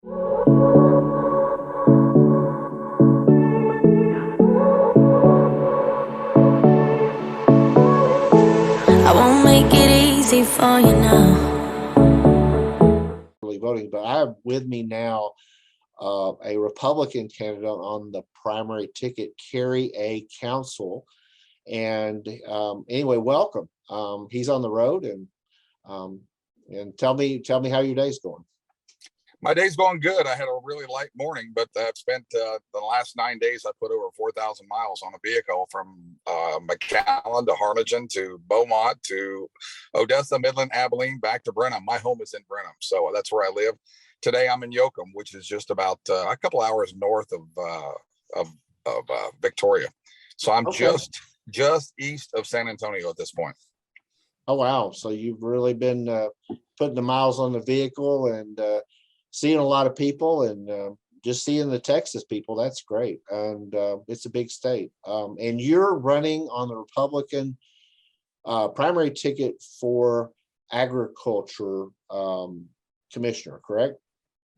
I won't make it easy for you now. Voting, but I have with me now a Republican candidate on the primary ticket, Carey Council. And anyway, welcome. He's on the road, um, and tell me how your day's going. My day's going good. I had a really light morning, but I've spent the last 9 days. I put over 4,000 miles on a vehicle from McAllen to Harlingen to Beaumont to Odessa, Midland, Abilene, back to Brenham. My home is in Brenham, so that's where I live. Today I'm in Yoakum, which is just about a couple hours north of Victoria. So I'm Okay. just east of San Antonio at this point. Oh wow! So you've really been putting the miles on the vehicle and seeing a lot of people, and just seeing the Texas people. That's great, and it's a big state. And you're running on the Republican primary ticket for agriculture commissioner, correct?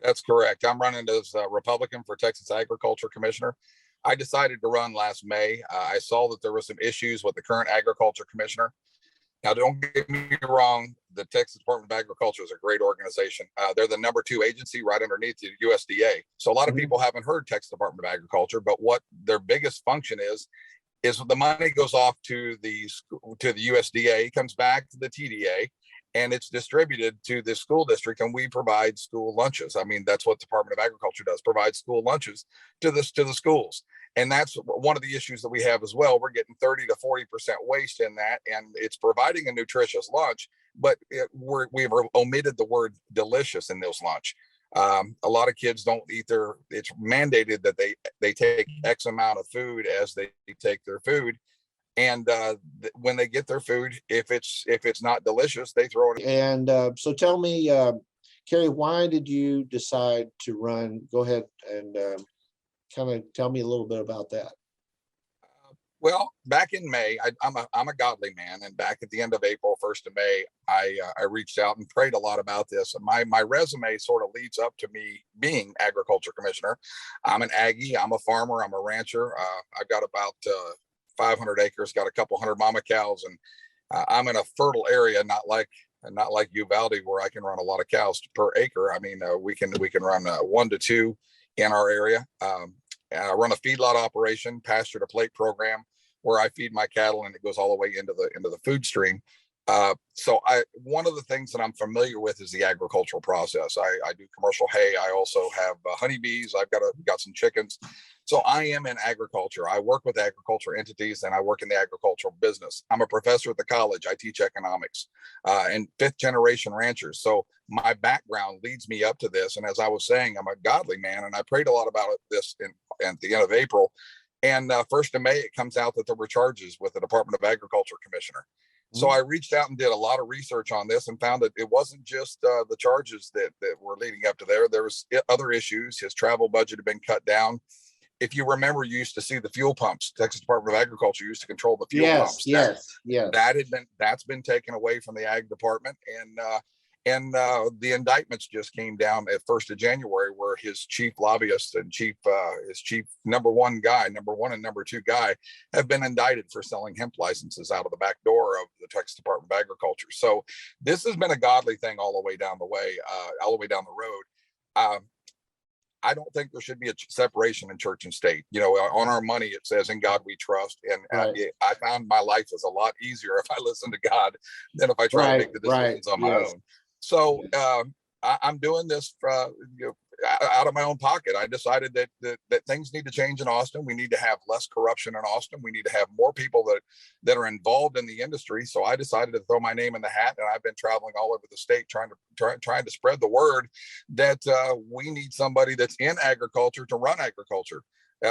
That's correct. I'm running as a Republican for Texas Agriculture Commissioner. I decided to run last May. I saw that there were some issues with the current agriculture commissioner. Now, don't get me wrong. The Texas Department of Agriculture is a great organization. They're the #2 agency right underneath the USDA. So a lot of people haven't heard Texas Department of Agriculture, but what their biggest function is the money goes off to the USDA, comes back to the TDA, and it's distributed to the school district, and we provide school lunches. I mean, that's what the Department of Agriculture does, provide school lunches to the schools. And that's one of the issues that we have as well. We're getting 30 to 40% waste in that, and it's providing a nutritious lunch, but we've omitted the word delicious in this lunch. A lot of kids don't eat it's mandated that they take X amount of food as they take their food. And when they get their food, if it's not delicious, they throw it. And so tell me, Carey, why did you decide to run? Go ahead and kind of tell me a little bit about that. Well, back in May, I'm a godly man, and back at the end of April, 1st of May, I reached out and prayed a lot about this. And my resume sort of leads up to me being agriculture commissioner. I'm an Aggie, I'm a farmer, I'm a rancher. I've got about 500 acres, got a couple hundred mama cows, and I'm in a fertile area, not like Uvalde, where I can run a lot of cows per acre. I mean, we can run 1 to 2 in our area. I run a feedlot operation, pasture to plate program, where I feed my cattle, and it goes all the way into the food stream. So one of the things that I'm familiar with is the agricultural process. I do commercial hay. I also have honeybees. I've got some chickens. So I am in agriculture. I work with agriculture entities, and I work in the agricultural business. I'm a professor at the college. I teach economics, and 5th generation ranchers. So my background leads me up to this. And as I was saying, I'm a godly man, and I prayed a lot about this at the end of April. And 1st of May, it comes out that there were charges with the Department of Agriculture commissioner. So I reached out and did a lot of research on this, and found that it wasn't just the charges that were leading up to there. There was other issues. His travel budget had been cut down. If you remember, you used to see the fuel pumps. Texas Department of Agriculture used to control the fuel pumps. Yes. That's been taken away from the ag department, and the indictments just came down at 1st of January, where his chief lobbyist and his chief number one and number 2 guy have been indicted for selling hemp licenses out of the back door of the Texas Department of Agriculture. So this has been a godly thing all the way down the road. I don't think there should be a separation in church and state. You know, on our money, it says, "In God we trust." And Right. I found my life is a lot easier if I listen to God than if I try to make the decisions on my own. So I'm doing this out of my own pocket. I decided that things need to change in Austin. We need to have less corruption in Austin. We need to have more people that are involved in the industry. So I decided to throw my name in the hat, and I've been traveling all over the state trying to spread the word that we need somebody that's in agriculture to run agriculture.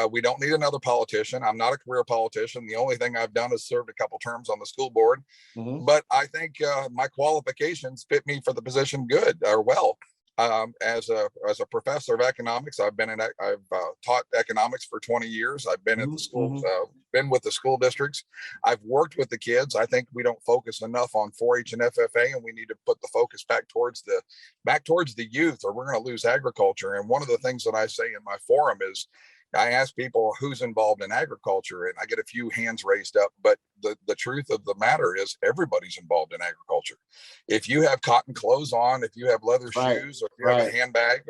We don't need another politician. I'm not a career politician. The only thing I've done is served a couple terms on the school board, but I think my qualifications fit me for the position good or well. As a professor of economics, I've taught economics for 20 years. I've been at the schools, been with the school districts. I've worked with the kids. I think we don't focus enough on 4-H and FFA, and we need to put the focus back towards the youth, or we're going to lose agriculture. And one of the things that I say in my forum is, I ask people who's involved in agriculture, and I get a few hands raised up, but the truth of the matter is everybody's involved in agriculture. If you have cotton clothes on, if you have leather shoes, or if you have a handbag,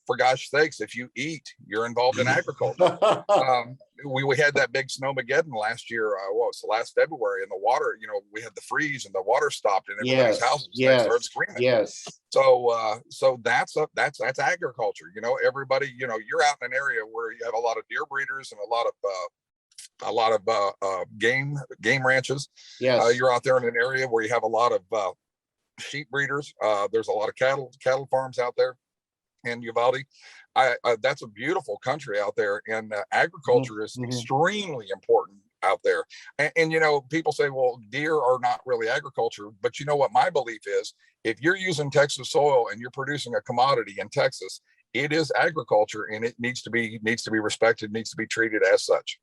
for gosh sakes, if you eat, you're involved in agriculture. We had that big snowmageddon last year. What was the last February? And the water, we had the freeze and the water stopped, and everybody's houses started screaming. So that's agriculture. Everybody. You're out in an area where you have a lot of deer breeders and a lot of game ranches. You're out there in an area where you have a lot of sheep breeders. There's a lot of cattle farms out there in Uvalde. That's a beautiful country out there, and agriculture is extremely important out there. And people say, well, deer are not really agriculture, but you know what my belief is? If you're using Texas soil and you're producing a commodity in Texas, it is agriculture, and it needs to be respected, needs to be treated as such.